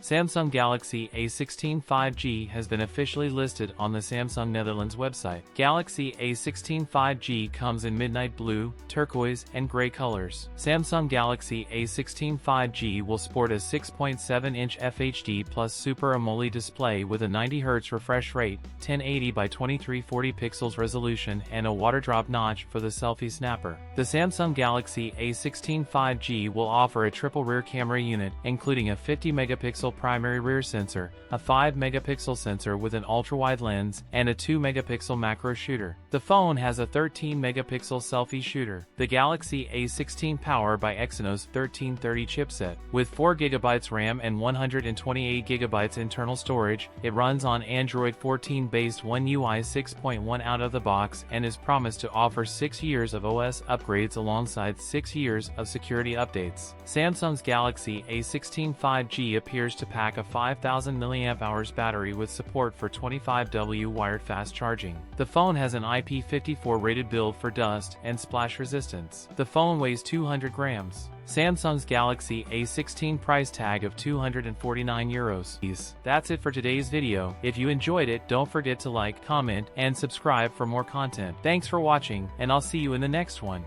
Samsung Galaxy A16 5G has been officially listed on the Samsung Netherlands website. Galaxy A16 5G comes in midnight blue, turquoise, and gray colors. Samsung Galaxy A16 5G will sport a 6.7-inch FHD plus Super AMOLED display with a 90Hz refresh rate, 1080 by 2340 pixels resolution, and a water drop notch for the selfie snapper. The Samsung Galaxy A16 5G will offer a triple rear camera unit, including a 50-megapixel primary rear sensor, a 5-megapixel sensor with an ultra-wide lens, and a 2-megapixel macro shooter. The phone has a 13-megapixel selfie shooter. The Galaxy A16 powered by Exynos 1330 chipset. With 4GB RAM and 128GB internal storage, it runs on Android 14 based One UI 6.1 out of the box and is promised to offer 6 years of OS upgrades alongside 6 years of security updates. Samsung's Galaxy A16 5G appears to pack a 5000 mAh battery with support for 25W wired fast charging. The phone has an IP54 rated build for dust and splash resistance. The phone weighs 200 grams. Samsung's Galaxy A16 price tag of €249. That's it for today's video. If you enjoyed it, don't forget to like, comment, and subscribe for more content. Thanks for watching, and I'll see you in the next one.